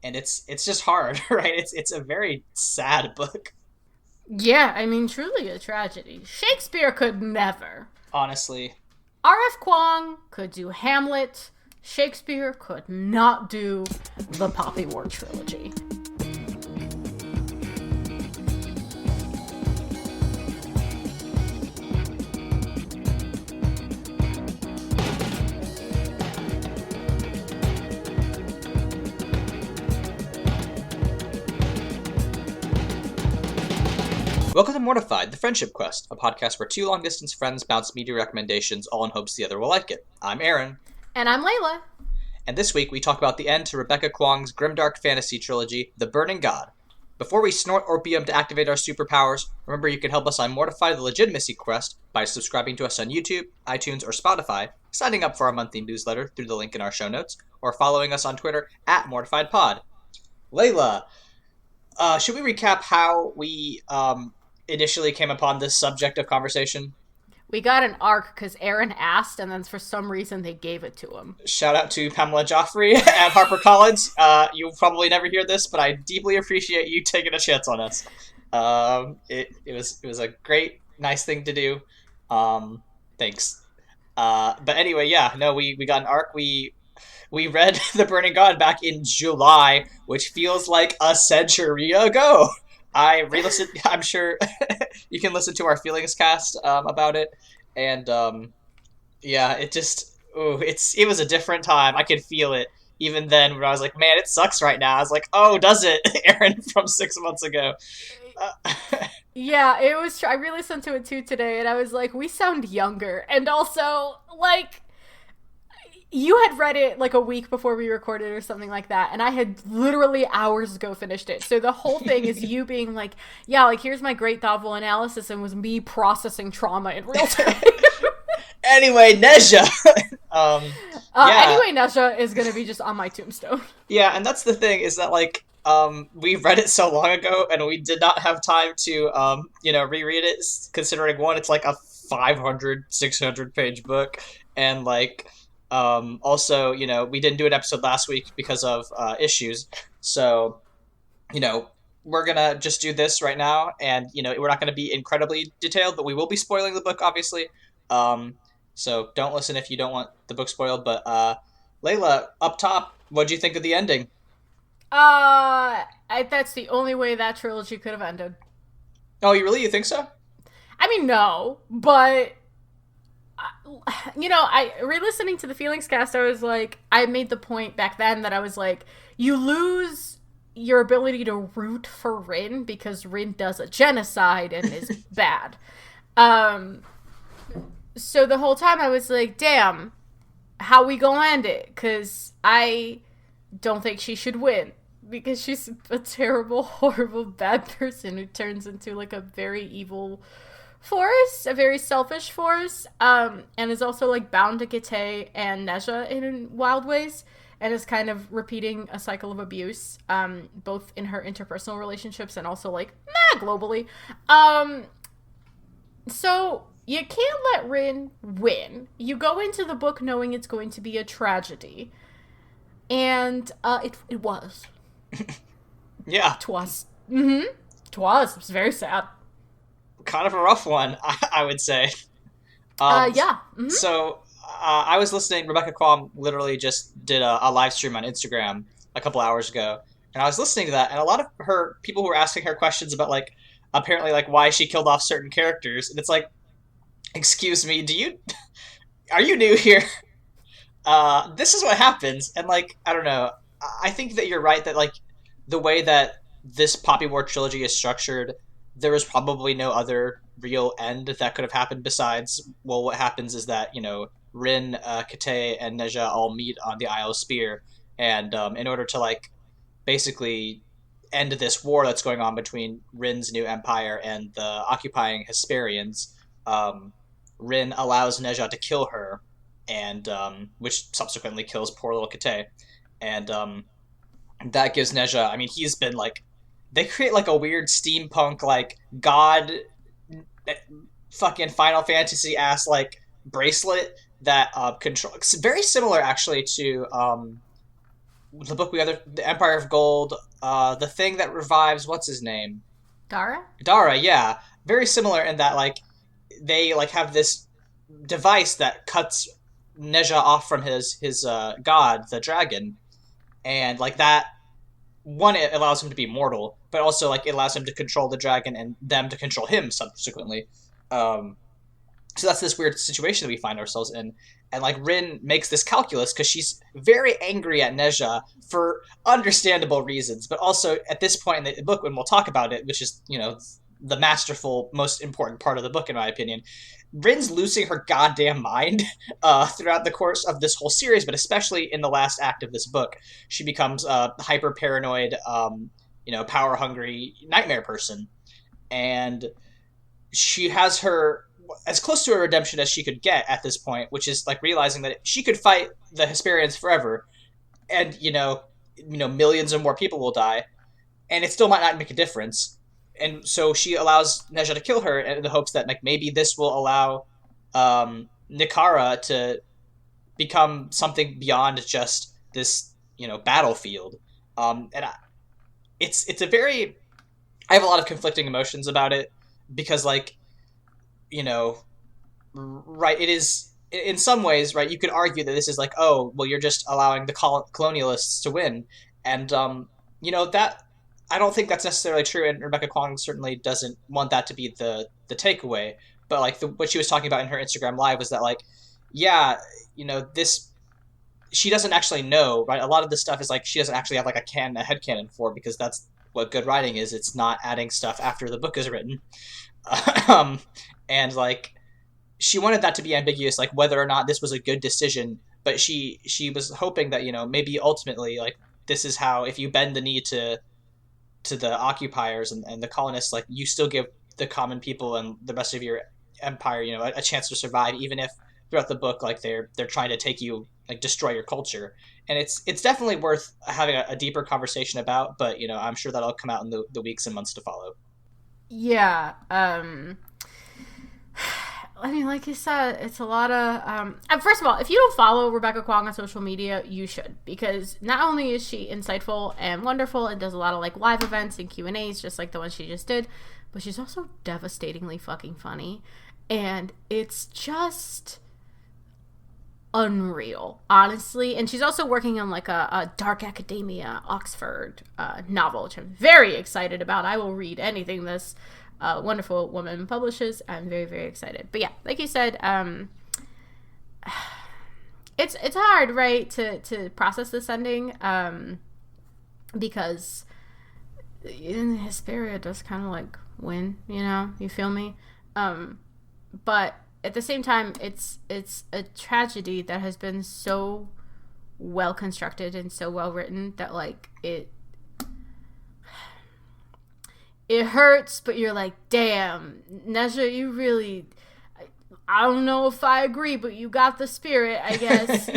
and it's just hard, right? It's a very sad book, Yeah, I mean, truly a tragedy. Shakespeare could never. honestly. R.F. Kuang could do Hamlet. Shakespeare could not do the Poppy War trilogy. Welcome to Mortified, the Friendship Quest, a podcast where two long-distance friends bounce media recommendations, all in hopes the other will like it. I'm Aaron. And I'm Leyla. And this week we talk about the end to Rebecca Kuang's grimdark fantasy trilogy, The Burning God. Before we snort orpium to activate our superpowers, remember you can help us on Mortified the Legitimacy Quest by subscribing to us on YouTube, iTunes, or Spotify, signing up for our monthly newsletter through the link in our show notes, or following us on Twitter at MortifiedPod. Leyla, should we recap how we initially came upon this subject of conversation? We got an arc because Aaron asked, and then for some reason they gave it to him. Shout out to Pamela Jaffee and Harper Collins. You'll probably never hear this, but I deeply appreciate you taking a chance on us. It was a great, nice thing to do. Thanks. But anyway, yeah, no, we got an arc. We read The Burning God back in July, which feels like a century ago. I re-listened. I'm sure you can listen to our feelings cast about it, and yeah, it was a different time. I could feel it even then when I was like, man, it sucks right now. I was like, oh, does it, Aaron from 6 months ago? Yeah, it was. I re-listened to it too today, and I was like, we sound younger, and also like you had read it like a week before we recorded or something like that, and I had literally hours ago finished it. So the whole thing is you being like, yeah, like here's my great thoughtful analysis, and was me processing trauma in real time. Anyway, Neja. Yeah. Anyway, Nesha is gonna be just on my tombstone. Yeah, and that's the thing is that like we read it so long ago and we did not have time to reread it, considering one, it's like a 500, 600 page book, and like also, we didn't do an episode last week because of issues. So, we're going to just do this right now. And, we're not going to be incredibly detailed, but we will be spoiling the book, obviously. So don't listen if you don't want the book spoiled. But Leyla, up top, what'd you think of the ending? That's the only way that trilogy could have ended. Oh, you think so? I mean, no, but I re-listening to the feelings cast, I was like, I made the point back then that I was like, you lose your ability to root for Rin because Rin does a genocide and is bad. So the whole time I was like, damn, how we gonna end it? Because I don't think she should win. Because she's a terrible, horrible, bad person who turns into like a very evil force, a very selfish force, and is also like bound to Gite and Neja in wild ways, and is kind of repeating a cycle of abuse, both in her interpersonal relationships and also like globally. So you can't let Rin win. You go into the book knowing it's going to be a tragedy, and it was. Yeah, it was. It was very sad. Kind of a rough one, I would say. Yeah. Mm-hmm. So I was listening. Rebecca Kuang literally just did a live stream on Instagram a couple hours ago, and I was listening to that. And a lot of her people were asking her questions about like apparently like why she killed off certain characters, and it's like, excuse me, are you new here? This is what happens, and like I don't know. I think that you're right that like the way that this Poppy War trilogy is structured, there was probably no other real end that could have happened besides, well, what happens is that, Rin, Kate, and Neja all meet on the Isle of Spear, and in order to, like, basically end this war that's going on between Rin's new empire and the occupying Hesperians, Rin allows Neja to kill her, and which subsequently kills poor little Kate, and that gives Neja, I mean, he's been, like, they create like a weird steampunk like god fucking Final Fantasy ass like bracelet that control, very similar actually to the book we other the Empire of Gold, the thing that revives what's his name, Dara? Dara. Yeah, very similar in that like they like have this device that cuts Neja off from his god, the dragon, and like that one it allows him to be mortal, but also like it allows him to control the dragon and them to control him subsequently. Um, so that's this weird situation that we find ourselves in. And like Rin makes this calculus because she's very angry at Neja for understandable reasons, but also at this point in the book when we'll talk about it, which is the masterful, most important part of the book in my opinion. Rin's losing her goddamn mind throughout the course of this whole series, but especially in the last act of this book, she becomes a hyper paranoid, power hungry nightmare person, and she has her as close to a redemption as she could get at this point, which is like realizing that she could fight the Hesperians forever, and millions or more people will die, and it still might not make a difference. And so she allows Neja to kill her in the hopes that like maybe this will allow Nikara to become something beyond just this battlefield. And it's a very I have a lot of conflicting emotions about it because like you know right, it is in some ways, right, you could argue that this is like, oh well, you're just allowing the colonialists to win, and that I don't think that's necessarily true, and Rebecca Kuang certainly doesn't want that to be the takeaway. But like what she was talking about in her Instagram live was that like, yeah, this she doesn't actually know, right? A lot of this stuff is like she doesn't actually have like a headcanon for, because that's what good writing is. It's not adding stuff after the book is written. um, and like she wanted that to be ambiguous, like whether or not this was a good decision. But she was hoping that maybe ultimately like this is how, if you bend the knee to the occupiers and the colonists, like you still give the common people and the rest of your empire, a chance to survive, even if throughout the book like they're trying to take you, like destroy your culture. And it's definitely worth having a deeper conversation about, but I'm sure that'll come out in the weeks and months to follow. Yeah. I mean, like you said, it's a lot of. First of all, if you don't follow Rebecca Kuang on social media, you should, because not only is she insightful and wonderful and does a lot of like live events and Q&As, just like the one she just did, but she's also devastatingly fucking funny, and it's just unreal, honestly. And she's also working on like a dark academia Oxford novel, which I'm very excited about. I will read anything this wonderful woman publishes. I'm very, very excited. But yeah, like you said, it's hard, right, to process this ending, because Hesperia does kind of like win, you feel me? But at the same time, it's a tragedy that has been so well constructed and so well written that like it hurts, but you're like, damn, Neja, you really, I don't know if I agree, but you got the spirit, I guess,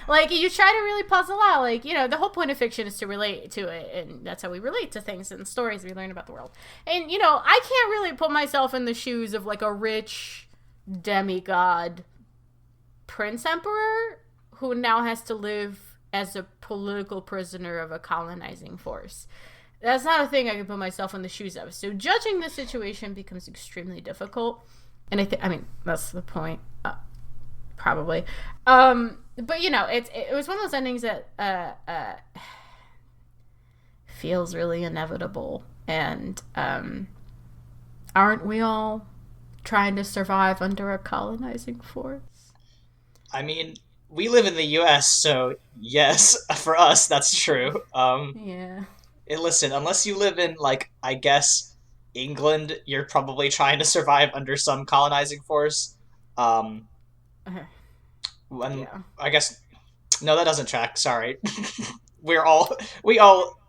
like you try to really puzzle out, like, the whole point of fiction is to relate to it, and that's how we relate to things and stories we learn about the world. And, I can't really put myself in the shoes of, like, a rich demigod prince emperor who now has to live as a political prisoner of a colonizing force. That's not a thing I can put myself in the shoes of. So judging the situation becomes extremely difficult. And I mean, that's the point, probably. But, it was one of those endings that feels really inevitable. And aren't we all trying to survive under a colonizing force? I mean, we live in the U.S., so yes, for us, that's true. Yeah. Listen, unless you live in, like, I guess, England, you're probably trying to survive under some colonizing force. Yeah. I guess, no, that doesn't track, sorry. we all,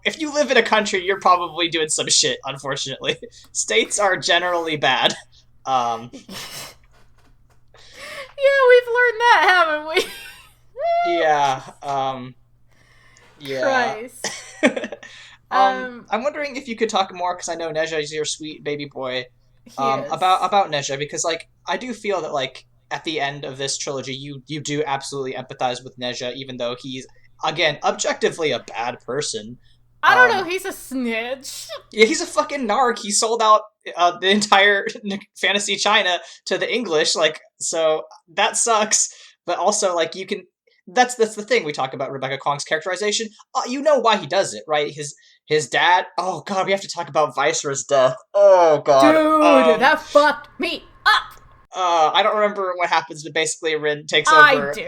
if you live in a country, you're probably doing some shit, unfortunately. States are generally bad. Yeah, we've learned that, haven't we? Yeah, yeah. Christ. I'm wondering if you could talk more, because I know Neja is your sweet baby boy. About Neja, because like I do feel that like at the end of this trilogy, you do absolutely empathize with Neja, even though he's again, objectively a bad person. I don't know, Um, he's a snitch. yeah, he's a fucking narc. He sold out the entire fantasy China to the English, like, so that sucks. But also, like, you can. That's the thing we talk about Rebecca Kwong's characterization. You know why he does it, right? His dad. Oh god, we have to talk about Viceroy's death. Oh god. Dude, that fucked me up. I don't remember what happens, but basically Rin takes I over. do.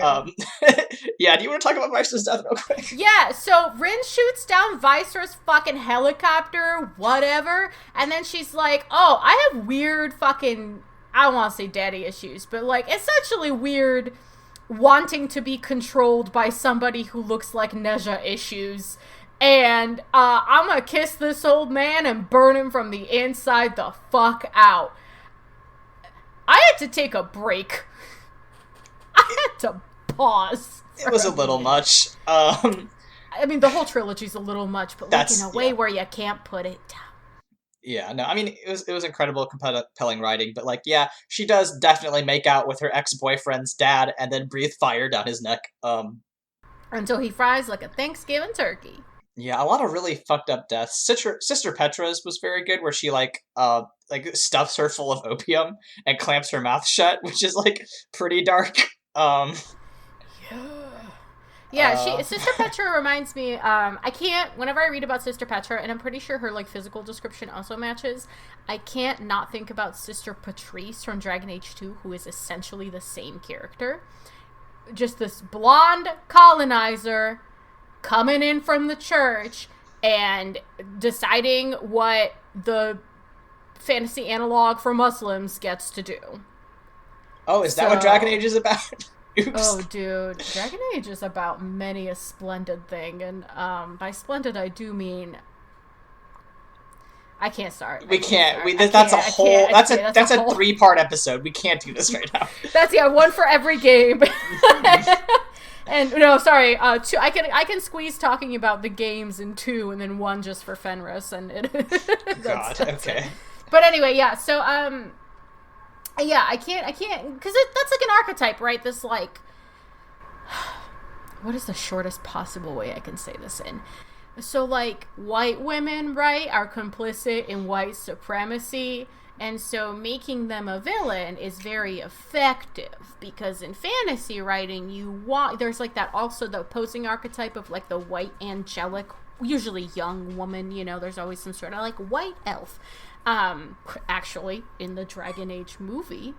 Yeah, do you want to talk about Viceroy's death real quick? Yeah, so Rin shoots down Viceroy's fucking helicopter, whatever, and then she's like, oh, I have weird fucking, I don't want to say daddy issues, but like essentially weird wanting to be controlled by somebody who looks like Neja issues. And I'm gonna kiss this old man and burn him from the inside the fuck out. I had to take a break. I had to pause. It was a little much. I mean, the whole trilogy's a little much, but like in a way yeah. where you can't put it down. Yeah, no, I mean it was incredible, compelling writing, but like, yeah, she does definitely make out with her ex boyfriend's dad and then breathe fire down his neck. Until he fries like a Thanksgiving turkey. Yeah, a lot of really fucked up deaths. Sister Petra's was very good, where she like stuffs her full of opium and clamps her mouth shut, which is like pretty dark. Um, Yeah, Sister Petra reminds me, I can't, whenever I read about Sister Petra, and I'm pretty sure her, like, physical description also matches, I can't not think about Sister Patrice from Dragon Age 2, who is essentially the same character. Just this blonde colonizer coming in from the church and deciding what the fantasy analog for Muslims gets to do. oh, is that what Dragon Age is about? Oops. Oh, dude. Dragon Age is about many a splendid thing, and by splendid I do mean I can't start. We can't. That's a 3-part episode. We can't do this right now. That's one for every game. And no, sorry, 2. I can squeeze talking about the games in 2, and then 1 just for Fenris, and that's okay. It. But anyway, yeah. So yeah, I can't, because that's like an archetype, right? This, like, what is the shortest possible way I can say this in? So, like, white women, right, are complicit in white supremacy, and so making them a villain is very effective, because in fantasy writing, there's, like, that also the opposing archetype of, like, the white angelic, usually young woman, there's always some sort of, like, white elf. Actually, in the Dragon Age movie,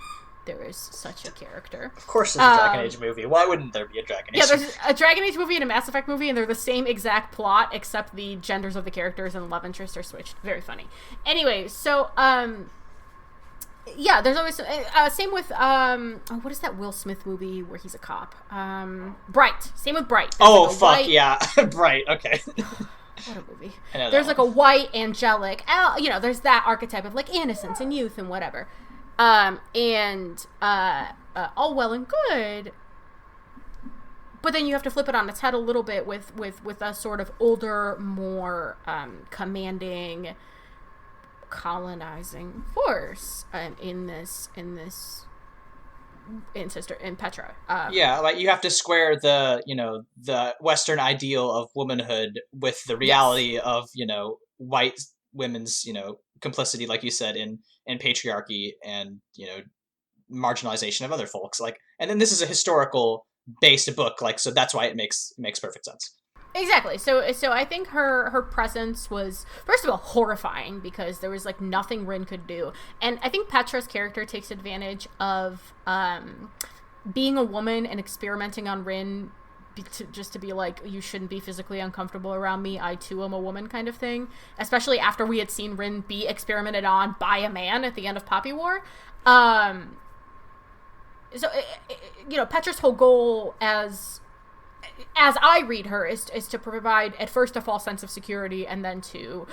there is such a character. Of course there's a Dragon Age movie. Why wouldn't there be a Dragon Age movie? Yeah, there's a Dragon Age movie and a Mass Effect movie, and they're the same exact plot, except the genders of the characters and love interests are switched. Very funny. Anyway, so, yeah, there's always... same with, what is that Will Smith movie where he's a cop? Bright. Same with Bright. There's fuck, yeah. Bright, okay. What a movie. There's like a white angelic, there's that archetype of like innocence and youth and whatever. All well and good. But then you have to flip it on its head a little bit with a sort of older, more commanding, colonizing force in Petra. Yeah, like you have to square the Western ideal of womanhood with the reality of white women's complicity, like you said, in patriarchy and marginalization of other folks. Like, and then this is a historical based book, like, so that's why it makes perfect sense. Exactly. So I think her presence was, first of all, horrifying, because there was like nothing Rin could do. And I think Petra's character takes advantage of being a woman and experimenting on Rin just to be like, you shouldn't be physically uncomfortable around me, I too am a woman, kind of thing. Especially after we had seen Rin be experimented on by a man at the end of Poppy War. So Petra's whole goal as I read her, is to provide, at first, a false sense of security, and then to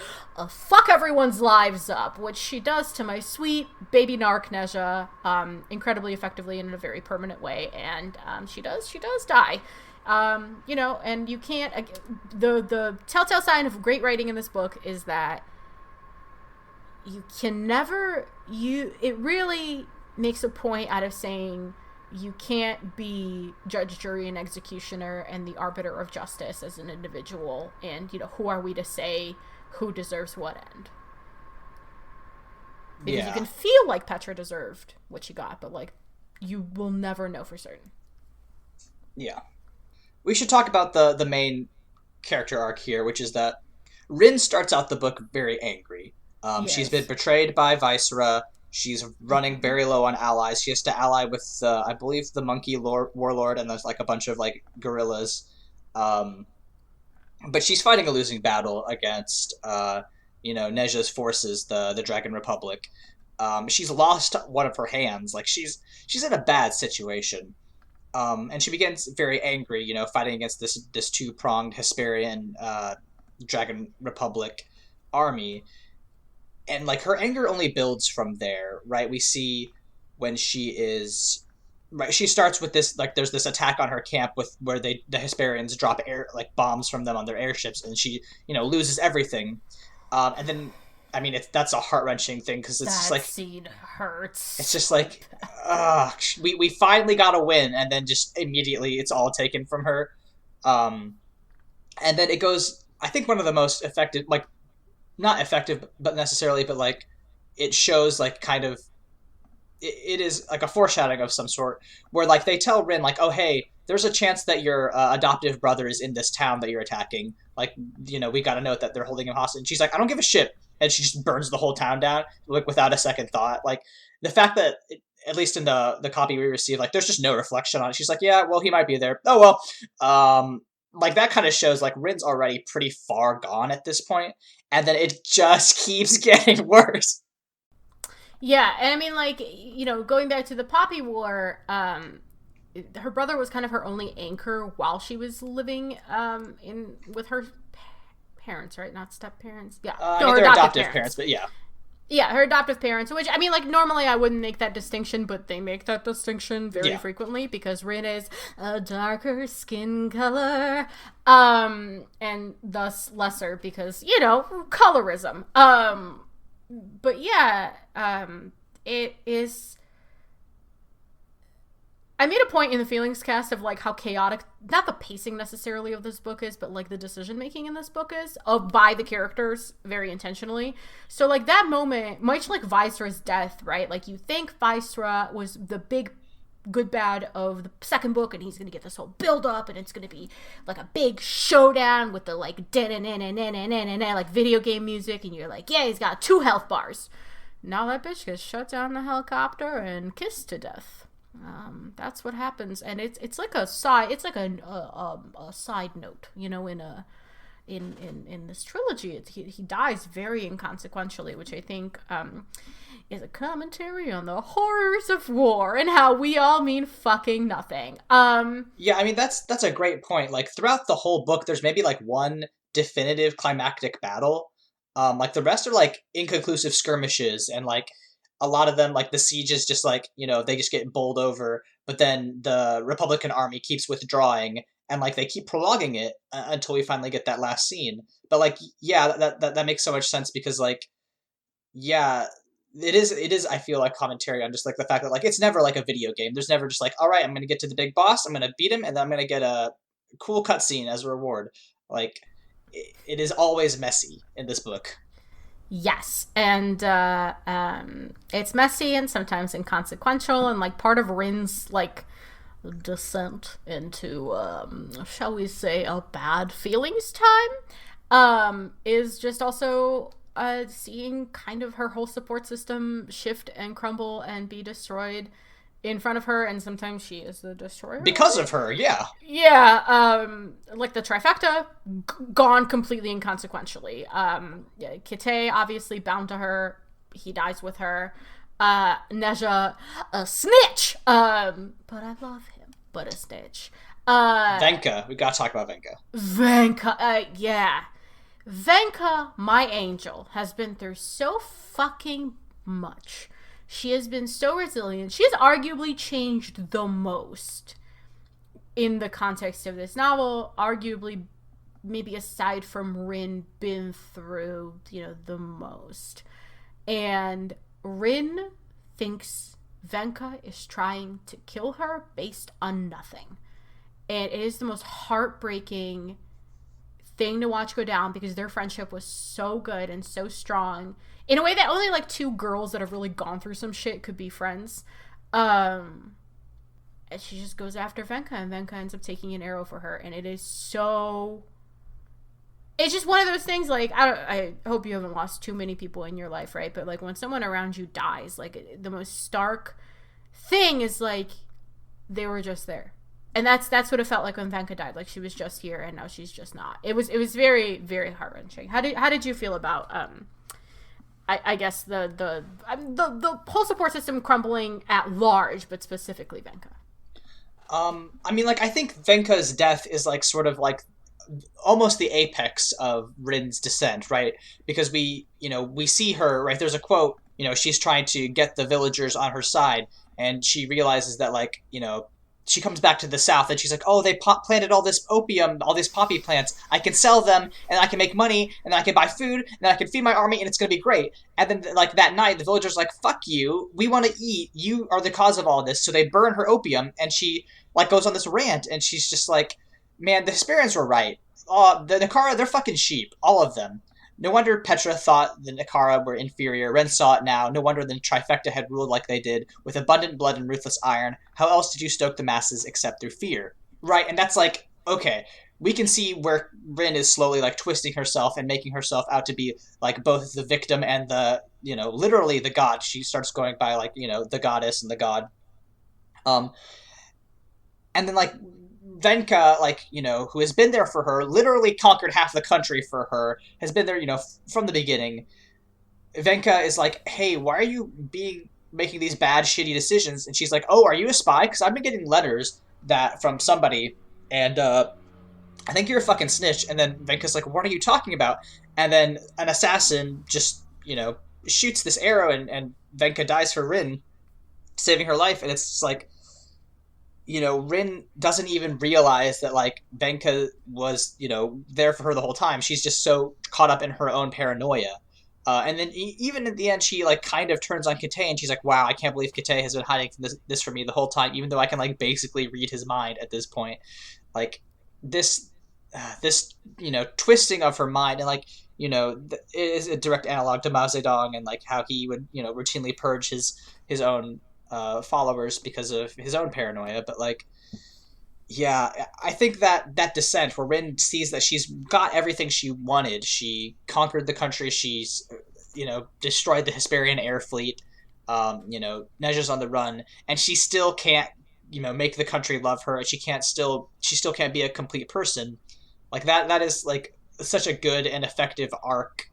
fuck everyone's lives up, which she does to my sweet baby narc Neja, incredibly effectively and in a very permanent way, and she does die. And you can't, the telltale sign of great writing in this book is that you can never, it really makes a point out of saying, you can't be judge, jury, and executioner and the arbiter of justice as an individual. And, who are we to say who deserves what end? Because you Yeah. can feel like Petra deserved what she got, but, like, you will never know for certain. Yeah. We should talk about the main character arc here, which is that Rin starts out the book very angry. She's been Yes. betrayed by Viceroy. She's running very low on allies. She has to ally with, I believe, the monkey warlord, and there's like a bunch of like gorillas. Um, but she's fighting a losing battle against, Neja's forces, the Dragon Republic. She's lost one of her hands. Like she's in a bad situation. And she begins very angry, fighting against this two pronged Hesperian Dragon Republic army, and like her anger only builds from there, right? We see when she is right. She starts with this like there's this attack on her camp with where the Hesperians drop air like bombs from them on their airships, and she loses everything, and then. I mean, that's a heart wrenching thing because it's just That like scene hurts it's just so like, bad. we finally got a win, and then just immediately it's all taken from her. Um, and then it goes. I think one of the most effective, like not effective, but necessarily, but like it shows like kind of it is like a foreshadowing of some sort where like they tell Rin like, oh hey, there's a chance that your adoptive brother is in this town that you're attacking. Like we got to note that they're holding him hostage. And she's like, I don't give a shit, and she just burns the whole town down like without a second thought. Like the fact that at least in the copy we received, like there's just no reflection on it. She's like, yeah, well he might be there. Oh well. Like that kind of shows like Rin's already pretty far gone at this point, and then it just keeps getting worse. Yeah, and I mean, like, going back to the Poppy War, her brother was kind of her only anchor while she was living in with her parents, right? Not step parents. Yeah, I no, mean, her they're adoptive adoptive parents, parents. but yeah. Yeah, her adoptive parents. Which I mean, like, normally I wouldn't make that distinction, but they make that distinction very Yeah. frequently because Rin is a darker skin color, and thus lesser because colorism. But yeah, it is. I made a point in the feelings cast of like how chaotic, not the pacing necessarily of this book is, but like the decision making in this book is by the characters very intentionally. So like that moment, much like Viceroy's death, right? Like you think Viceroy was the big good bad of the second book, and he's gonna get this whole build up, and it's gonna be like a big showdown with the like like video game music, and you're like, yeah, he's got 2 health bars. Now that bitch gets shut down in the helicopter and kissed to death. That's what happens, and it's like a side, it's like a side note, in this trilogy. He dies very inconsequentially, which I think is a commentary on the horrors of war and how we all mean fucking nothing. Yeah, I mean that's a great point. Like throughout the whole book, there's maybe like one definitive climactic battle. Like the rest are like inconclusive skirmishes, and like a lot of them, like the siege is just like they just get bowled over. But then the Republican army keeps withdrawing, and like they keep prolonging it until we finally get that last scene. But like, yeah, that makes so much sense because like, yeah, it is I feel like commentary on just like the fact that like it's never like a video game. There's never just like, all right, I'm gonna get to the big boss, I'm gonna beat him, and then I'm gonna get a cool cutscene as a reward. Like it is always messy in this book. Yes, and it's messy and sometimes inconsequential, and like part of Rin's like descent into shall we say a bad feelings time is just also seeing kind of her whole support system shift and crumble and be destroyed in front of her, and sometimes she is the destroyer Because of of it. her, yeah. Yeah, like the trifecta, gone completely inconsequentially. Yeah, Kite obviously bound to her. He dies with her. Neja, a snitch. But I love him. But a snitch. Venka, we gotta talk about Venka. Venka, yeah. Venka, my angel, has been through so fucking much. She has been so resilient. She has arguably changed the most in the context of this novel. Arguably, maybe aside from Rin, been through, the most. And Rin thinks Venka is trying to kill her based on nothing. And it is the most heartbreaking thing to watch go down because their friendship was so good and so strong in a way that only like two girls that have really gone through some shit could be friends. And she just goes after Venka, and Venka ends up taking an arrow for her, and it is so... It's just one of those things, like, I hope you haven't lost too many people in your life, right? But, like, when someone around you dies, like, the most stark thing is, like, they were just there. And that's what it felt like when Venka died. Like, she was just here, and now she's just not. It was very, very heart-wrenching. How did you feel about, I guess, the whole support system crumbling at large, but specifically Venka? I mean, like, I think Venka's death is, like, sort of, like, almost the apex of Rin's descent, right? Because we see her, right? There's a quote, she's trying to get the villagers on her side, and she realizes that, like, she comes back to the south, and she's like, oh, they planted all this opium, all these poppy plants. I can sell them, and I can make money, and then I can buy food, and then I can feed my army, and it's going to be great. And then, like, that night, the villagers are like, fuck you, we want to eat, you are the cause of all this. So they burn her opium, and she, like, goes on this rant, and she's just like, man, the Hesperians were right. The Nakara, they're fucking sheep, all of them. No wonder Petra thought the Nakara were inferior. Ren saw it now. No wonder the Trifecta had ruled like they did, with abundant blood and ruthless iron. How else did you stoke the masses except through fear? Right, and that's like, okay, we can see where Rin is slowly, like, twisting herself and making herself out to be, like, both the victim and the, literally the god. She starts going by, like, the goddess and the god. And then, like, Venka, like, who has been there for her, literally conquered half the country for her, has been there, from the beginning. Venka is like, hey, why are you making these bad, shitty decisions? And she's like, oh, are you a spy? Because I've been getting letters from somebody, and I think you're a fucking snitch. And then Venka's like, what are you talking about? And then an assassin just, shoots this arrow, and Venka dies for Rin, saving her life. And it's just like, Rin doesn't even realize that, like, Venka was, there for her the whole time. She's just so caught up in her own paranoia. And then even at the end, she, like, kind of turns on Kate, and she's like, wow, I can't believe Kate has been hiding this from me the whole time, even though I can, like, basically read his mind at this point. Like, this twisting of her mind, and, like, it is a direct analog to Mao Zedong, and, like, how he would, routinely purge his own followers because of his own paranoia. But, like, yeah, I think that descent where Rin sees that she's got everything she wanted, she conquered the country, she's destroyed the Hesperian air fleet, Neja's on the run, and she still can't make the country love her, and she still can't be a complete person. Like, that is, like, such a good and effective arc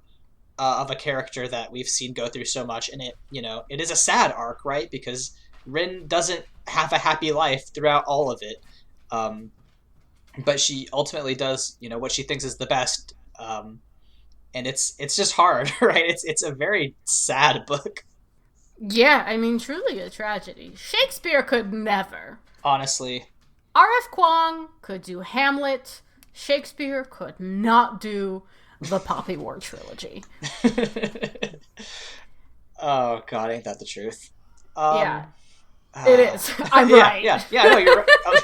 of a character that we've seen go through so much. And it is a sad arc, right? Because Rin doesn't have a happy life throughout all of it. But she ultimately does, what she thinks is the best. And it's just hard, right? It's a very sad book. Yeah, I mean, truly a tragedy. Shakespeare could never. Honestly. R.F. Kuang could do Hamlet. Shakespeare could not do the Poppy War trilogy. Oh god, ain't that the truth? Yeah, it is. I'm right. Yeah. No, you're right.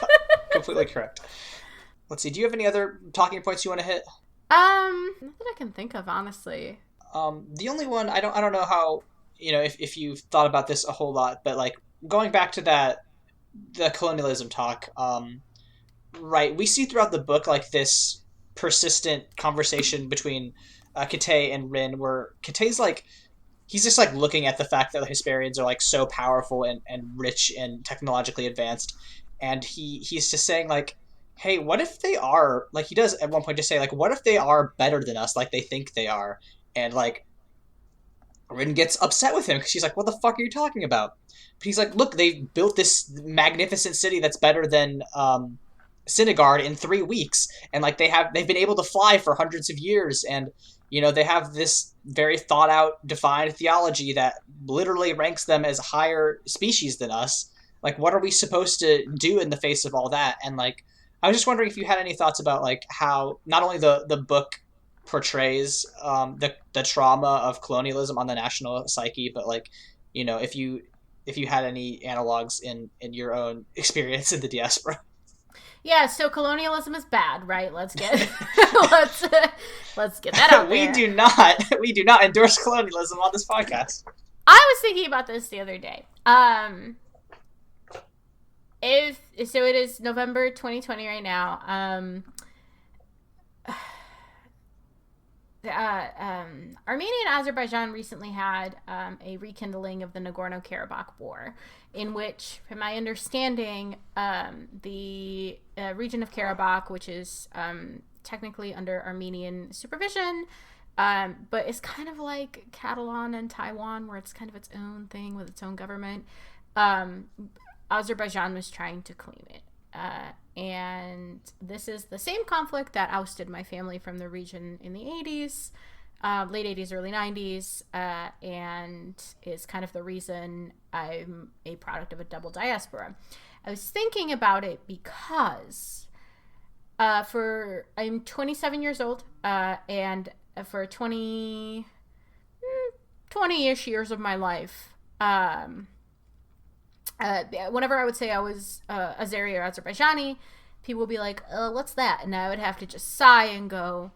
Completely correct. Let's see. Do you have any other talking points you want to hit? Not that I can think of, honestly. The only one I don't know how if you've thought about this a whole lot, but, like, going back to the colonialism talk. Right, we see throughout the book, like, this persistent conversation between Kate and Rin, where Kate's, like, he's just, like, looking at the fact that the Hesperians are, like, so powerful and rich and technologically advanced, and he's just saying, like, hey, what if they are, like, he does at one point just say, like, what if they are better than us, like they think they are? And, like, Rin gets upset with him because she's like, what the fuck are you talking about? But he's like, look, they've built this magnificent city that's better than Synagard in 3 weeks, and, like, they've been able to fly for hundreds of years, and they have this very thought out, defined theology that literally ranks them as higher species than us. Like, what are we supposed to do in the face of all that? And, like, I was just wondering if you had any thoughts about, like, how not only the book portrays the trauma of colonialism on the national psyche, but, like, if you if you had any analogs in your own experience in the diaspora. Yeah, so colonialism is bad, right? Let's get let's let's get that out we there. do not we do not endorse colonialism on this podcast. I was thinking about this the other day. If so, it is November 2020 right now. Armenia and Azerbaijan recently had a rekindling of the Nagorno-Karabakh War, in which, from my understanding, the region of Karabakh, which is technically under Armenian supervision, but it's kind of like Catalan and Taiwan, where it's kind of its own thing with its own government. Azerbaijan was trying to claim it. And this is the same conflict that ousted my family from the region in the 80s, late 80s, early 90s, and is kind of the reason I'm a product of a double diaspora. I was thinking about it because I'm 27 years old, and for 20-ish years of my life, whenever I would say I was Azeri or Azerbaijani, people would be like, what's that? And I would have to just sigh and go,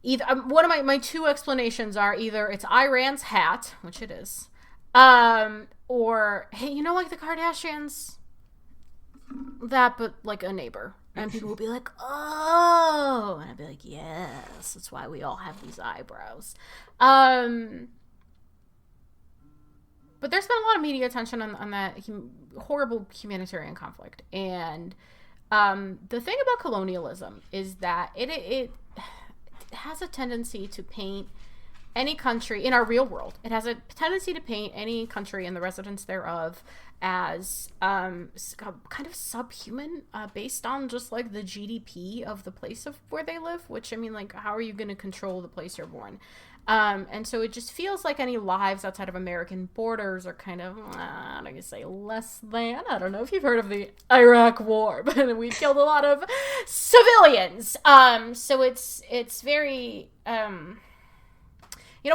either one of my two explanations are either it's Iran's hat, which it is, or, hey, you know, like the Kardashians? That, but like a neighbor. And people would be like, oh. And I'd be like, yes, that's why we all have these eyebrows. But there's been a lot of media attention on that horrible humanitarian conflict. And the thing about colonialism is that it has a tendency to paint any country, in our real world, it has a tendency to paint any country and the residents thereof as kind of subhuman, based on just like the GDP of the place of where they live, which, I mean, like, how are you going to control the place you're born? And so it just feels like any lives outside of American borders are kind of, I'm going to say less than. I don't know if you've heard of the Iraq War, but we killed a lot of civilians. So it's very,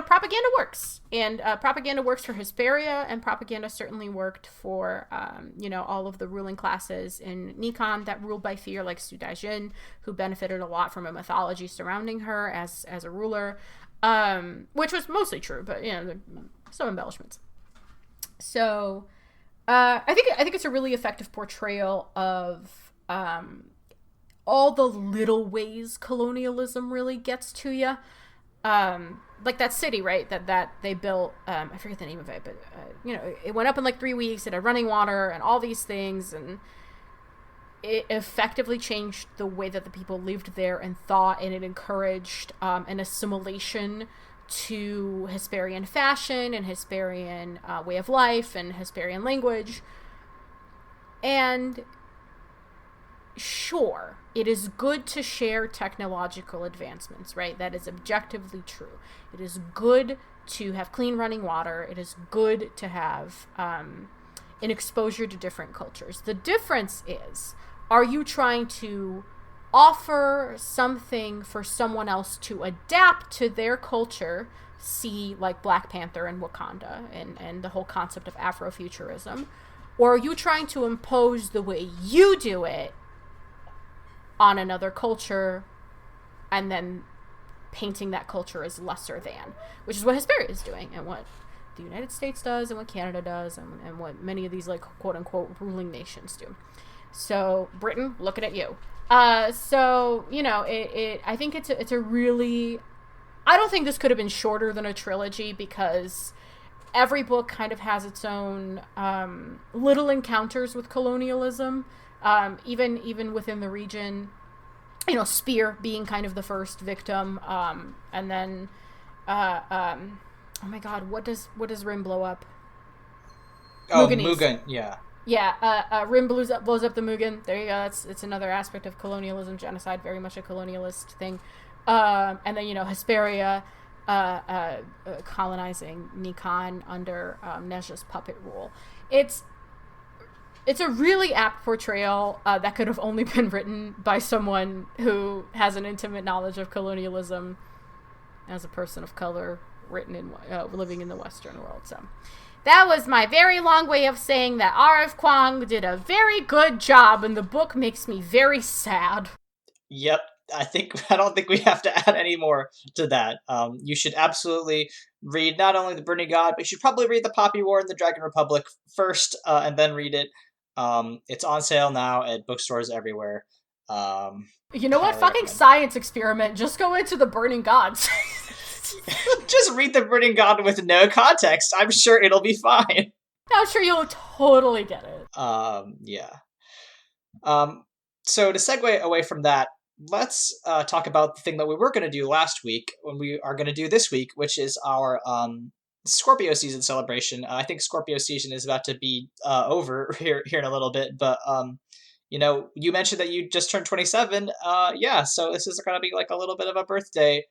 propaganda works. And propaganda works for Hesperia, and propaganda certainly worked for, all of the ruling classes in Nikon that ruled by fear, like Su Daijin, who benefited a lot from a mythology surrounding her as a ruler. Which was mostly true, but some embellishments. So, I think it's a really effective portrayal of all the little ways colonialism really gets to you. Like that city, right? That they built. I forget the name of it, but it went up in like 3 weeks. It had running water and all these things, and it effectively changed the way that the people lived there and thought, and it encouraged an assimilation to Hesperian fashion and Hesperian way of life and Hesperian language. And sure, it is good to share technological advancements, right? That is objectively true. It is good to have clean running water. It is good to have an exposure to different cultures. The difference is, are you trying to offer something for someone else to adapt to their culture? See, like Black Panther and Wakanda and the whole concept of Afrofuturism. Or are you trying to impose the way you do it on another culture and then painting that culture as lesser than? Which is what Hesperia is doing, and what the United States does, and what Canada does, and what many of these, like, quote-unquote ruling nations do. So, Britain, looking at you. I think it's a really... I don't think this could have been shorter than a trilogy, because every book kind of has its own little encounters with colonialism, even within the region. Spear being kind of the first victim, and then, oh my god, what does Rim blow up? Oh, Mugan, yeah. Yeah, Rim blows up the Mughal. There you go. It's another aspect of colonialism, genocide, very much a colonialist thing. And then Hesperia colonizing Nikon under Nezha's puppet rule. It's a really apt portrayal that could have only been written by someone who has an intimate knowledge of colonialism as a person of color, living in the Western world. So. That was my very long way of saying that R.F. Kuang did a very good job, and the book makes me very sad. Yep. I don't think we have to add any more to that. You should absolutely read not only the Burning God, but you should probably read the Poppy War and the Dragon Republic first, and then read it. It's on sale now at bookstores everywhere. You know what? Highly Fucking recommend. science experiment. Just go into the Burning Gods. Just read the Burning God with no context. I'm sure it'll be fine. I'm sure you'll totally get it. Yeah. Um, so to segue away from that, let's talk about the thing that we were going to do last week, when we are going to do this week, which is our Scorpio season celebration. I think Scorpio season is about to be over here in a little bit, but you mentioned that you just turned 27. Yeah, so this is going to be like a little bit of a birthday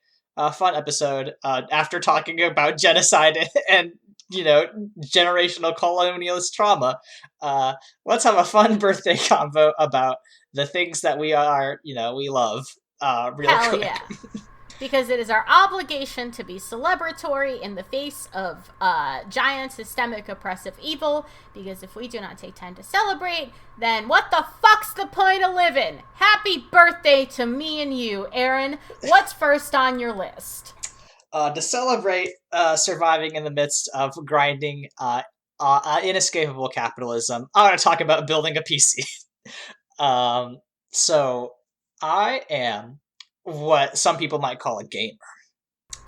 fun episode after talking about genocide and generational colonialist trauma. Let's have a fun birthday convo about the things that we love real Hell quick. yeah. Because it is our obligation to be celebratory in the face of giant systemic oppressive evil. Because if we do not take time to celebrate, then what the fuck's the point of living? Happy birthday to me and you, Aaron. What's first on your list? To celebrate surviving in the midst of grinding inescapable capitalism, I want to talk about building a PC. So I am what some people might call a gamer,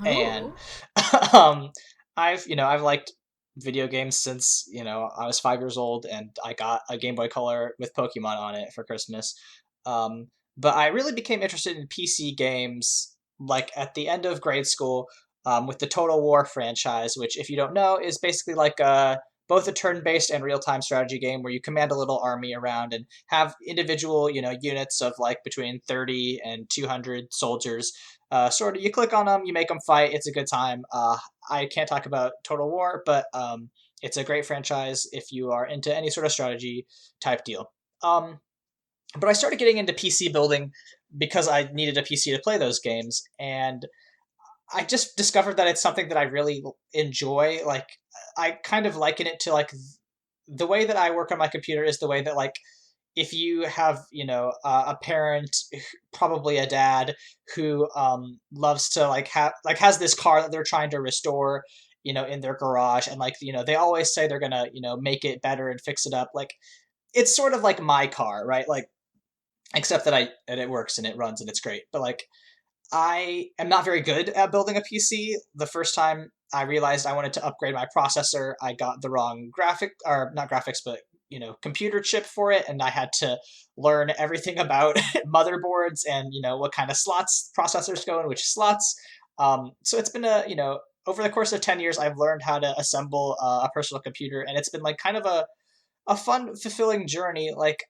and Ooh. um, I've liked video games since I was 5 years old, and I got a Game Boy Color with Pokemon on it for Christmas. But I really became interested in PC games like at the end of grade school with the Total War franchise, which, if you don't know, is basically like both a turn-based and real-time strategy game where you command a little army around and have individual, units of like between 30 and 200 soldiers. Sort of, you click on them, you make them fight. It's a good time. I can't talk about Total War, but it's a great franchise if you are into any sort of strategy type deal. But I started getting into PC building because I needed a PC to play those games, and I just discovered that it's something that I really enjoy. Like, I kind of liken it to like the way that I work on my computer is the way that like if you have a parent, probably a dad, who loves to like have like has this car that they're trying to restore in their garage, and like they always say they're gonna make it better and fix it up. Like, it's sort of like my car, right? Like, except that it works and it runs and it's great. But like, I am not very good at building a PC. The first time I realized I wanted to upgrade my processor, I got the wrong not graphics, but computer chip for it, and I had to learn everything about motherboards and what kind of slots processors go in which slots. So it's been over the course of 10 years, I've learned how to assemble a personal computer, and it's been like kind of a fun, fulfilling journey. Like,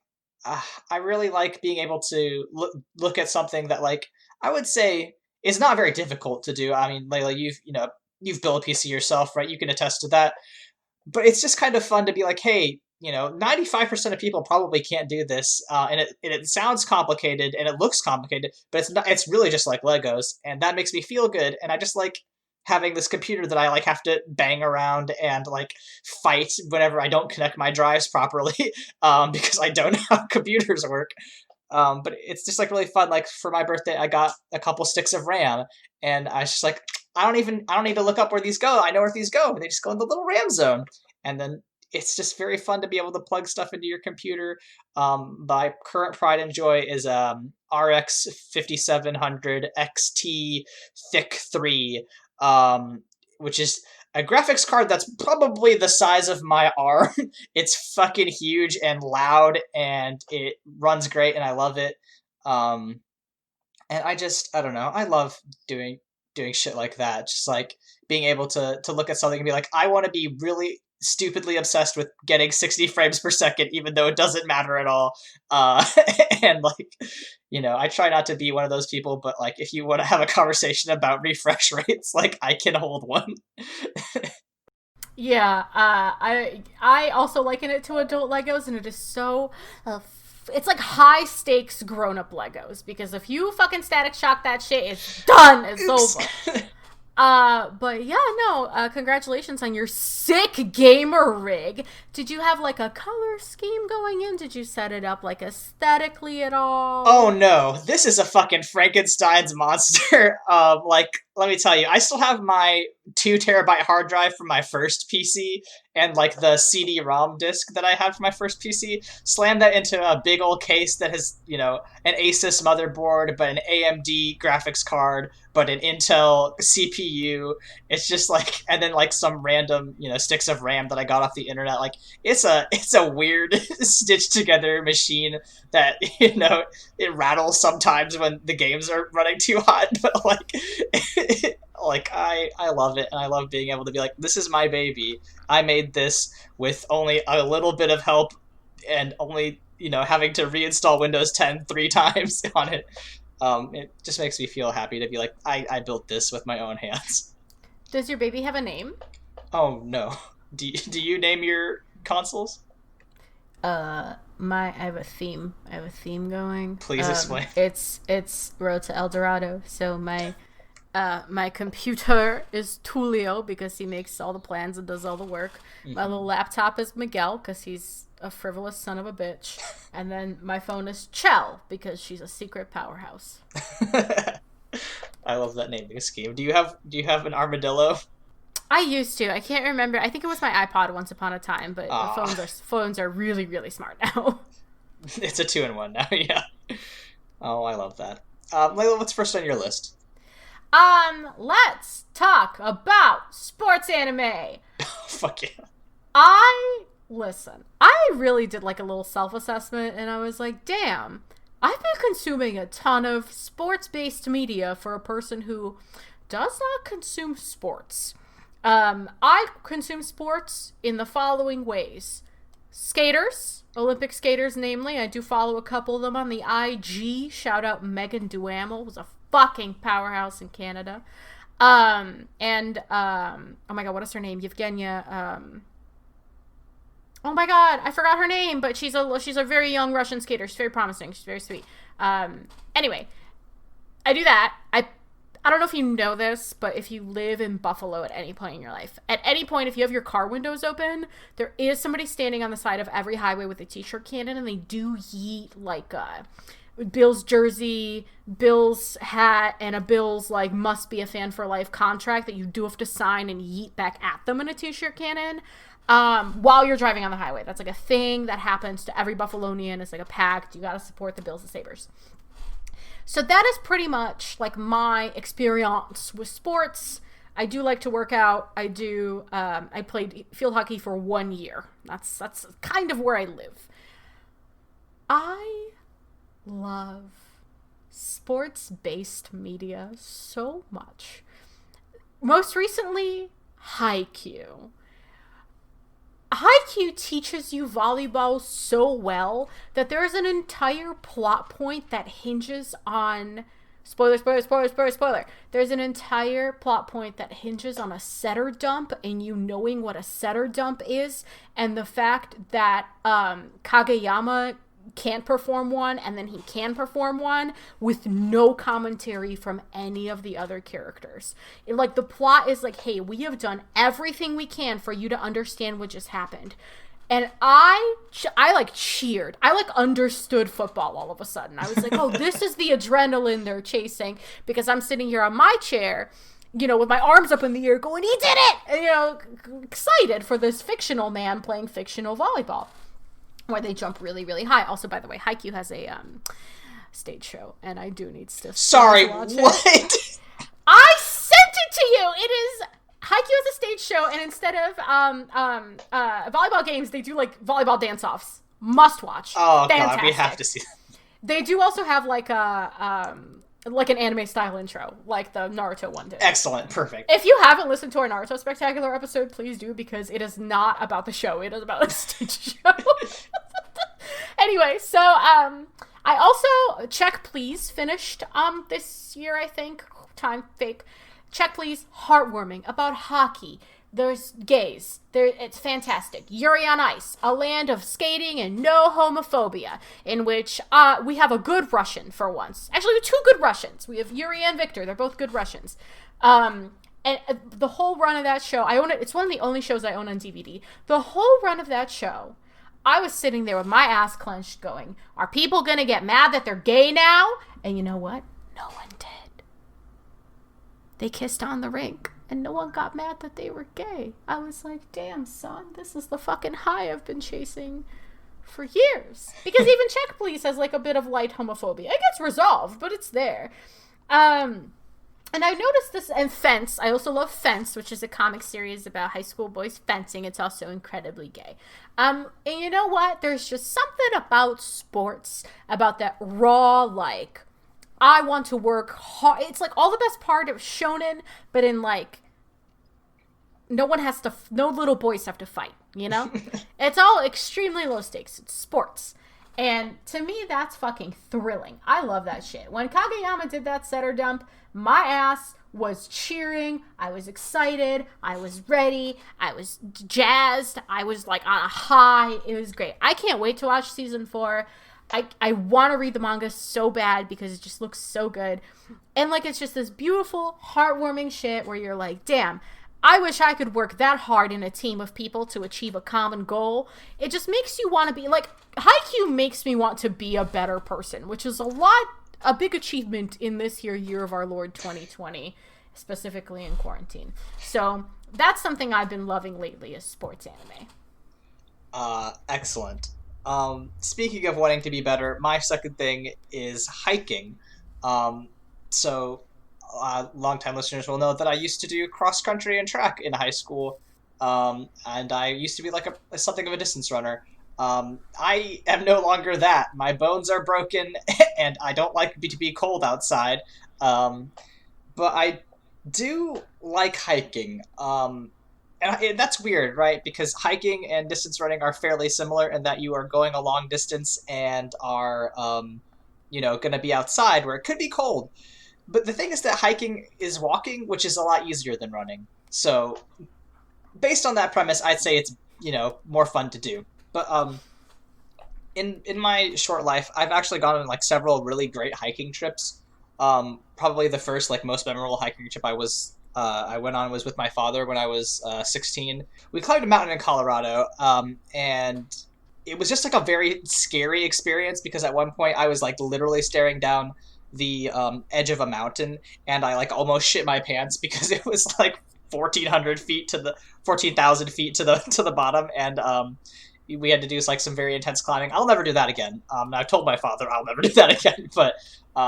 I really like being able to look at something that, like, I would say is not very difficult to do. I mean, Leyla, you've built a PC yourself, right? You can attest to that. But it's just kind of fun to be like, hey, 95% of people probably can't do this, and it sounds complicated and it looks complicated, but it's not. It's really just like Legos, and that makes me feel good. And I just like having this computer that I like have to bang around and like fight whenever I don't connect my drives properly, because I don't know how computers work. But it's just like really fun. Like, for my birthday, I got a couple sticks of RAM, and I was just like, I don't need to look up where these go. I know where these go. They just go in the little RAM zone, and then it's just very fun to be able to plug stuff into your computer. My current pride and joy is RX 5700 XT Thick 3, which is a graphics card that's probably the size of my arm. It's fucking huge and loud, and it runs great, and I love it. And I don't know. I love doing shit like that. Just like being able to look at something and be like, I want to be really stupidly obsessed with getting 60 frames per second, even though it doesn't matter at all. And like, I try not to be one of those people, but like, if you want to have a conversation about refresh rates, like, I can hold one. Yeah, I also liken it to adult Legos, and it is so it's like high stakes grown up Legos, because if you fucking static shock that shit, it's done. It's over. But yeah, no, congratulations on your sick gamer rig. Did you have like a color scheme going in? Did you set it up like aesthetically at Oh all? no, this is a fucking Frankenstein's monster. Like, let me tell you, I still have my 2 terabyte hard drive from my first PC and like the CD-ROM disc that I had for my first PC. Slam that into a big old case that has, an Asus motherboard, but an AMD graphics card, but an Intel CPU. It's just like, and then like some random, sticks of RAM that I got off the internet. Like, it's a weird stitched together machine that it rattles sometimes when the games are running too hot, but like like I love it, and I love being able to be like, this is my baby. I made this with only a little bit of help, and only having to reinstall Windows 10 3 times on it. It just makes me feel happy to be like, I built this with my own hands. Does your baby have a name? Oh no. Do you name your consoles? I have a theme. I have a theme going. Please explain. It's Road to El Dorado. So my computer is Tulio because he makes all the plans and does all the work. Mm-hmm. My little laptop is Miguel because he's a frivolous son of a bitch. And then my phone is Chell because she's a secret powerhouse. I love that naming scheme. Do you have an armadillo? I used to. I can't remember. I think it was my iPod once upon a time, but phones are really, really smart now. It's a 2-in-1 now, yeah. Oh, I love that. Leyla, what's first on your list? Let's talk about sports anime. Fuck yeah. Listen, I really did like a little self-assessment, and I was like, damn, I've been consuming a ton of sports-based media for a person who does not consume sports. I consume sports in the following ways. Skaters, Olympic skaters namely. I do follow a couple of them on the IG. Shout out Megan Duhamel, was a fucking powerhouse in Canada. Oh my god, what is her name? Yevgenia, oh my god, I forgot her name, but she's a very young Russian skater. She's very promising. She's very sweet. Anyway, I do that. I don't know if you know this, but if you live in Buffalo at any point in your life, at any point, if you have your car windows open, there is somebody standing on the side of every highway with a t-shirt cannon, and they do yeet like Bill's jersey, Bill's hat, and a Bill's like must be a fan for life contract that you do have to sign and yeet back at them in a t-shirt cannon while you're driving on the highway. That's like a thing that happens to every Buffalonian. It's like a pact. You got to support the Bills and Sabres. So that is pretty much like my experience with sports. I do like to work out. I played field hockey for 1 year. That's kind of where I live. I love sports-based media so much. Most recently, Haikyuu. Haikyuu teaches you volleyball so well that there is an entire plot point that hinges on spoiler. There's an entire plot point that hinges on a setter dump and you knowing what a setter dump is, and the fact that Kageyama can't perform one and then he can perform one with no commentary from any of the other characters. The plot is like, hey, we have done everything we can for you to understand what just happened. And I like cheered. I like understood football all of a sudden. I was like, oh, this is the adrenaline they're chasing, because I'm sitting here on my chair, with my arms up in the air going, he did it! And, excited for this fictional man playing fictional volleyball, where they jump really, really high. Also, by the way, Haikyuu has a stage show, and I do need to Sorry, watch what? It. I sent it to you! It is... Haikyuu has a stage show, and instead of volleyball games, they do, volleyball dance-offs. Must watch. Oh, fantastic. God, we have to see that. They do also have, an anime-style intro, like the Naruto one did. Excellent. Perfect. If you haven't listened to our Naruto Spectacular episode, please do, because it is not about the show. It is about a stage show. Anyway, so, I also, Check Please finished, this year, I think. Time fake. Check Please, heartwarming, about hockey. There's gays. It's fantastic. Yuri on Ice, a land of skating and no homophobia, in which we have a good Russian for once. Actually, we have 2 good Russians. We have Yuri and Victor. They're both good Russians. And the whole run of that show, I own it. It's one of the only shows I own on DVD. The whole run of that show, I was sitting there with my ass clenched going, are people going to get mad that they're gay now? And you know what? No one did. They kissed on the rink, and no one got mad that they were gay. I was like, damn, son, this is the fucking high I've been chasing for years. Because even Check Please has like a bit of light homophobia. It gets resolved, but it's there. And I noticed this, and Fence. I also love Fence, which is a comic series about high school boys fencing. It's also incredibly gay. And you know what? There's just something about sports, about that raw, like, I want to work hard. It's like all the best part of shonen, but in like, no little boys have to fight, you know? It's all extremely low stakes. It's sports. And to me, that's fucking thrilling. I love that shit. When Kageyama did that setter dump, my ass was cheering. I was excited. I was ready. I was jazzed. I was like on a high. It was great. I can't wait to watch season 4. I want to read the manga so bad because it just looks so good. And like, it's just this beautiful, heartwarming shit where you're like, damn, I wish I could work that hard in a team of people to achieve a common goal. It just makes you want to be like, Haikyuu makes me want to be a better person, which is a big achievement in this year of our Lord 2020, specifically in quarantine. So that's something I've been loving lately, is sports anime. Excellent. Speaking of wanting to be better, my second thing is hiking. So longtime listeners will know that I used to do cross country and track in high school, and I used to be like something of a distance runner. I am no longer that. My bones are broken, and I don't like to be cold outside. But I do like hiking. And that's weird, right? Because hiking and distance running are fairly similar in that you are going a long distance and are, going to be outside where it could be cold. But the thing is that hiking is walking, which is a lot easier than running. So, based on that premise, I'd say it's, more fun to do. But in my short life, I've actually gone on like several really great hiking trips. Probably the first like most memorable hiking trip I went on was with my father when I was 16. We climbed a mountain in Colorado, and it was just like a very scary experience because at one point I was like literally staring down the edge of a mountain, and I like almost shit my pants because it was like 14,000 feet to the bottom, and we had to do like some very intense climbing. I'll never do that again. I've told my father I'll never do that again, but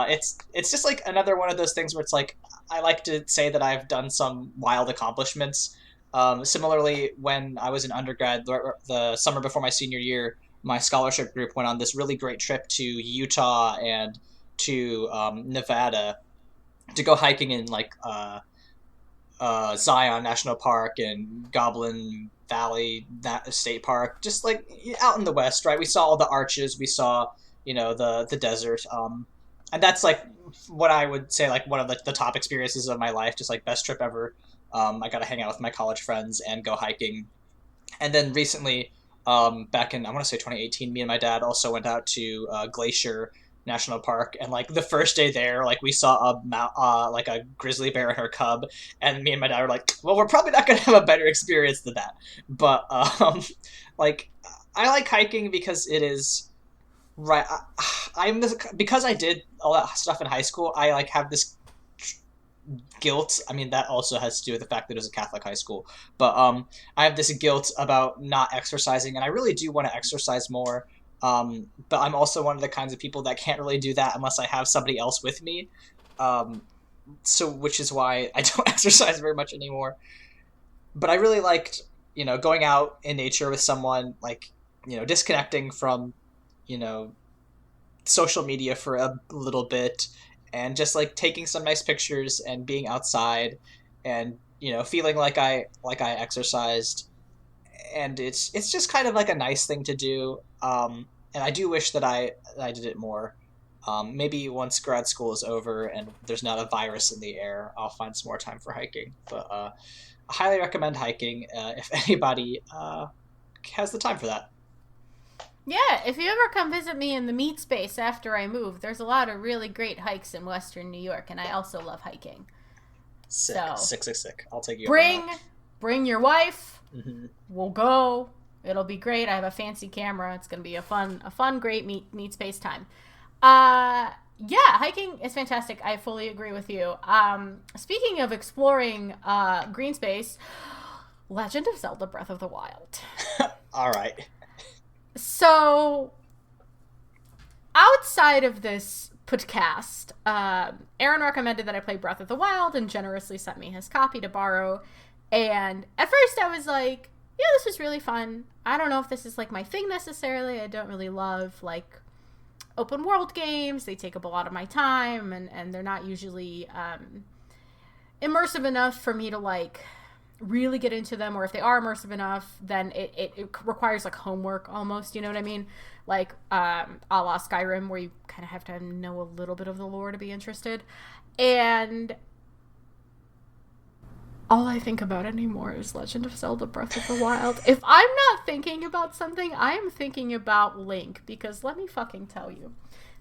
it's just like another one of those things where it's like I like to say that I've done some wild accomplishments. Similarly, when I was in undergrad, the summer before my senior year, my scholarship group went on this really great trip to Utah and to Nevada to go hiking in like Zion National Park and Goblin Valley State Park, just like out in the West, right? We saw all the arches, we saw the desert, and that's like what I would say like one of the top experiences of my life, just like best trip ever. I got to hang out with my college friends and go hiking, and then recently, back in I want to say 2018, me and my dad also went out to Glacier National Park, and like the first day there, like we saw like a grizzly bear and her cub, and me and my dad were like, well, we're probably not gonna have a better experience than that. But like I like hiking because it is right. Because I did all that stuff in high school. I like have this guilt. I mean, that also has to do with the fact that it was a Catholic high school. But I have this guilt about not exercising, and I really do want to exercise more. But I'm also one of the kinds of people that can't really do that unless I have somebody else with me. So which is why I don't exercise very much anymore. But I really liked, going out in nature with someone, like, disconnecting from, social media for a little bit and just like taking some nice pictures and being outside and, feeling like I exercised. And it's just kind of like a nice thing to do. And I do wish that I did it more. Maybe once grad school is over and there's not a virus in the air, I'll find some more time for hiking. But I highly recommend hiking if anybody has the time for that. Yeah, if you ever come visit me in the meat space after I move, there's a lot of really great hikes in Western New York, and I also love hiking. Sick, So sick, sick, sick. I'll take you up on bring that. bring your wife. Hmm. We'll go. It'll be great. I have a fancy camera. It's gonna be a fun, great meet space time. Yeah, hiking is fantastic. I fully agree with you. Speaking of exploring green space, Legend of Zelda: Breath of the Wild. All right. So, outside of this podcast, Aaron recommended that I play Breath of the Wild and generously sent me his copy to borrow. And at first I was like, yeah, this is really fun. I don't know if this is like my thing necessarily. I don't really love like open world games. They take up a lot of my time and they're not usually immersive enough for me to like really get into them, or if they are immersive enough, then it requires like homework almost, you know what I mean? Like a la Skyrim, where you kind of have to know a little bit of the lore to be interested. And all I think about anymore is Legend of Zelda: Breath of the Wild. If I'm not thinking about something, I am thinking about Link, because let me fucking tell you,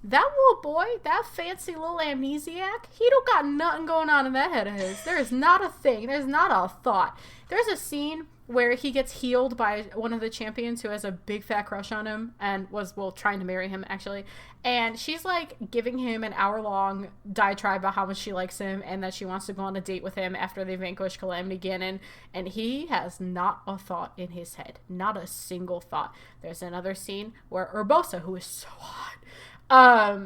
that little boy, that fancy little amnesiac, he don't got nothing going on in that head of his. There is not a thing. There's not a thought. There's a scene where he gets healed by one of the champions who has a big fat crush on him and was, well, trying to marry him, actually. And she's, like, giving him an hour-long diatribe about how much she likes him and that she wants to go on a date with him after they vanquish Calamity Ganon. And he has not a thought in his head. Not a single thought. There's another scene where Urbosa, who is so hot,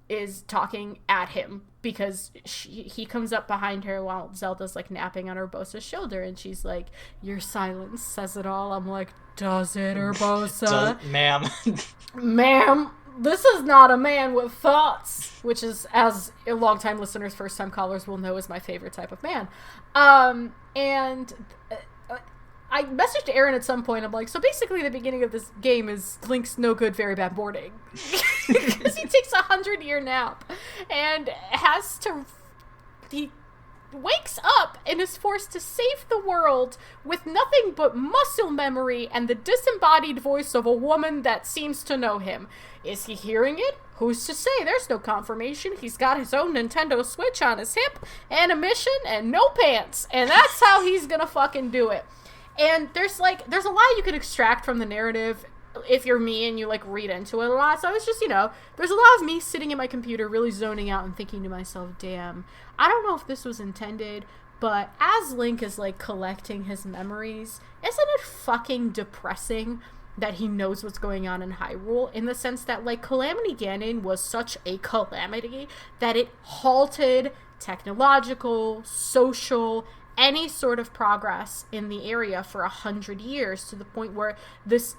is talking at him because he comes up behind her while Zelda's like napping on Urbosa's shoulder, and she's like, "Your silence says it all." I'm like, "Does it, Urbosa?" Ma'am. Ma'am, this is not a man with thoughts, which is, as longtime listeners, first-time callers will know, is my favorite type of man. And I messaged Aaron at some point. I'm like, so basically the beginning of this game is Link's no good, very bad boarding. Because he takes 100-year nap and he wakes up and is forced to save the world with nothing but muscle memory and the disembodied voice of a woman that seems to know him. Is he hearing it? Who's to say? There's no confirmation. He's got his own Nintendo Switch on his hip and a mission and no pants. And that's how he's gonna fucking do it. And there's a lot you can extract from the narrative if you're me and you like read into it a lot. So I was just, there's a lot of me sitting at my computer really zoning out and thinking to myself, damn, I don't know if this was intended, but as Link is like collecting his memories, isn't it fucking depressing that he knows what's going on in Hyrule, in the sense that like Calamity Ganon was such a calamity that it halted technological, social, any sort of progress in the area for 100 years, to the point where this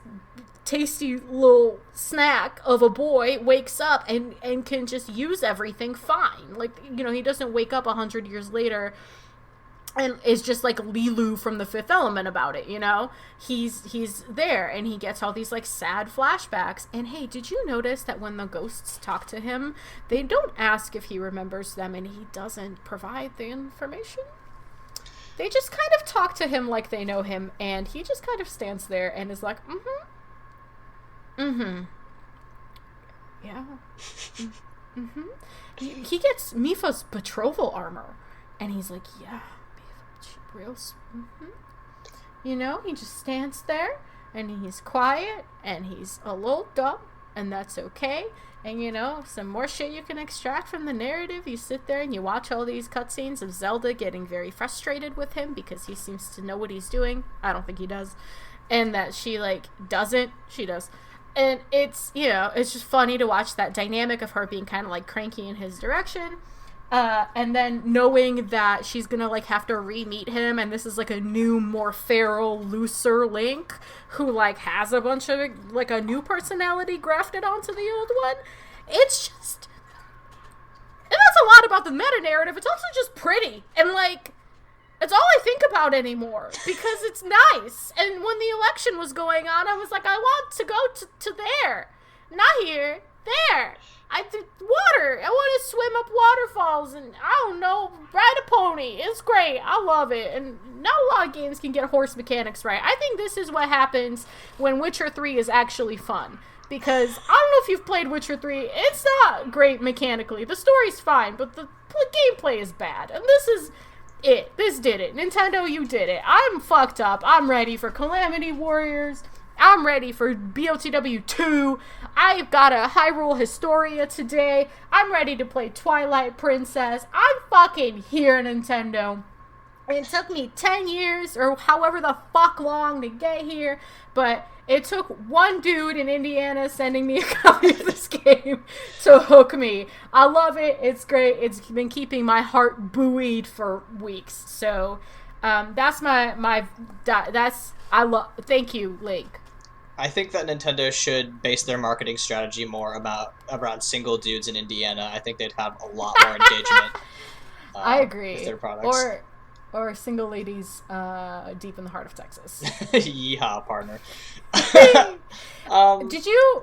tasty little snack of a boy wakes up and can just use everything fine. Like, he doesn't wake up 100 years later and is just like Lilu from The Fifth Element about it, He's there and he gets all these like sad flashbacks. And hey, did you notice that when the ghosts talk to him, they don't ask if he remembers them and he doesn't provide the information? They just kind of talk to him like they know him, and he just kind of stands there and is like, yeah, He gets Mipha's betrothal armor, and he's like, yeah, Mipha, real, he just stands there, and he's quiet, and he's a little dumb, and that's okay. And, some more shit you can extract from the narrative. You sit there and you watch all these cutscenes of Zelda getting very frustrated with him because he seems to know what he's doing. I don't think he does. And that she, doesn't. She does. And it's, it's just funny to watch that dynamic of her being kind of, cranky in his direction. And then knowing that she's gonna, have to re-meet him, and this is, a new, more feral, looser Link, who, has a bunch of, a new personality grafted onto the old one. It's just... And that's a lot about the meta-narrative. It's also just pretty. And, it's all I think about anymore, because it's nice. And when the election was going on, I was like, I want to go to there. Not here. There. I did water. I want to swim up waterfalls and, I don't know, ride a pony. It's great. I love it. And not a lot of games can get horse mechanics right. I think this is what happens when Witcher 3 is actually fun. Because I don't know if you've played Witcher 3. It's not great mechanically. The story's fine, but the gameplay is bad. And this is... it. This did it. Nintendo, you did it. I'm fucked up. I'm ready for Calamity Warriors. I'm ready for BOTW 2. I've got a Hyrule Historia today. I'm ready to play Twilight Princess. I'm fucking here, Nintendo. It took me 10 years or however the fuck long to get here, but it took one dude in Indiana sending me a copy of this game to hook me. I love it. It's great. It's been keeping my heart buoyed for weeks. So that's thank you, Link. I think that Nintendo should base their marketing strategy more around single dudes in Indiana. I think they'd have a lot more engagement. I agree. With their products. Or single ladies deep in the heart of Texas. Yeehaw, partner. Did you,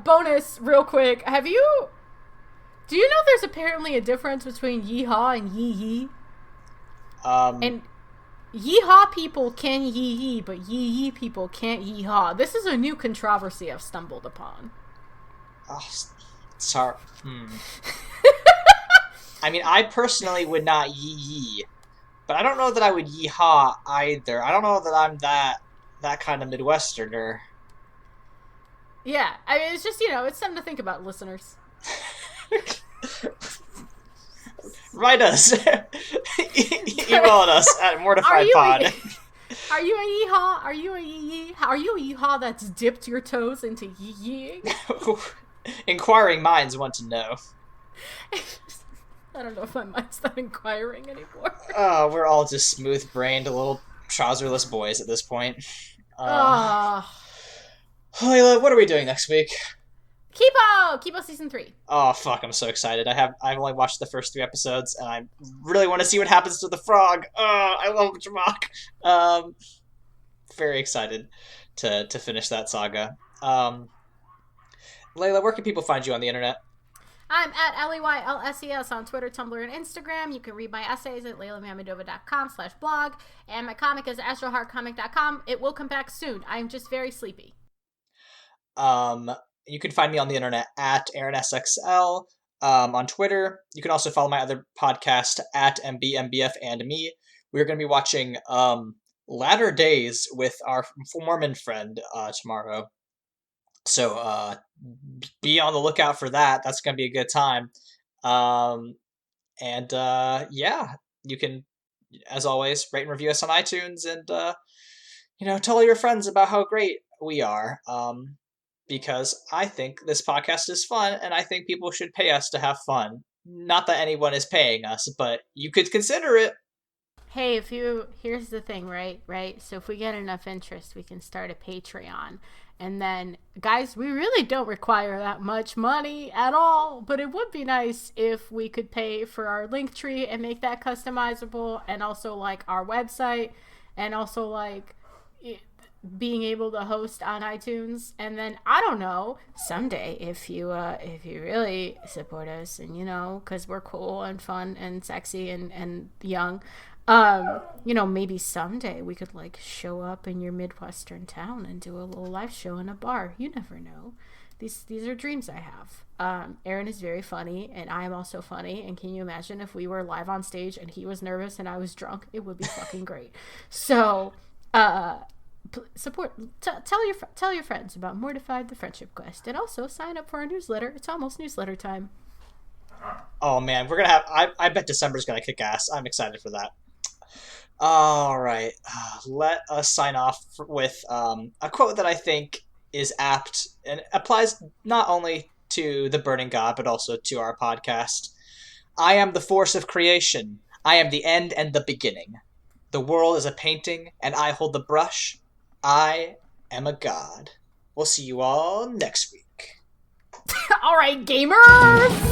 bonus real quick, do you know there's apparently a difference between yeehaw and yee-yee? And yeehaw people can yee-yee, but yee-yee people can't yeehaw. This is a new controversy I've stumbled upon. Oh, sorry. I mean, I personally would not yee-yee. But I don't know that I would yeehaw either. I don't know that I'm that kind of Midwesterner. Yeah, I mean, it's just, it's something to think about, listeners. Write us. Email us at MortifiedPod. Are you a yeehaw? Are you a yee-yee? Are you a yeehaw that's dipped your toes into yee-yeeing? Inquiring minds want to know. I don't know if my mind's not inquiring anymore. Oh, we're all just smooth-brained little trouserless boys at this point. Leyla, what are we doing next week? Kipo season 3. Oh fuck! I'm so excited. I've only watched the first 3 episodes, and I really want to see what happens to the frog. I love Jamak. Very excited to finish that saga. Leyla, where can people find you on the internet? I'm at LEYLSES on Twitter, Tumblr, and Instagram. You can read my essays at LeylaMamedova.com/blog. And my comic is AstroHeartComic.com. It will come back soon. I'm just very sleepy. You can find me on the internet at AaronSXL. On Twitter. You can also follow my other podcast at MBMBF and me. We're going to be watching Latter Days with our Mormon friend tomorrow. So be on the lookout for that. That's going to be a good time. Yeah, you can, as always, rate and review us on iTunes and, tell all your friends about how great we are. Because I think this podcast is fun and I think people should pay us to have fun. Not that anyone is paying us, but you could consider it. Hey, here's the thing, right? So if we get enough interest, we can start a Patreon. And then, guys, we really don't require that much money at all, but it would be nice if we could pay for our link tree and make that customizable, and also, like, our website, and also, like, being able to host on iTunes. And then, I don't know, someday, if you really support us, and, because we're cool and fun and sexy and young, maybe someday we could, like, show up in your Midwestern town and do a little live show in a bar. You never know. These are dreams I have. Aaron is very funny, and I am also funny. And can you imagine if we were live on stage and he was nervous and I was drunk? It would be fucking great. So, tell your friends about Mortified, the Friendship Quest, and also sign up for our newsletter. It's almost newsletter time. Oh man, we're gonna have. I bet December's gonna kick ass. I'm excited for that. All right, let us sign off with a quote that I think is apt and applies not only to the Burning God, but also to our podcast. I am the force of creation. I am the end and the beginning. The world is a painting, and I hold the brush. I am a god. We'll see you all next week. All right, gamers!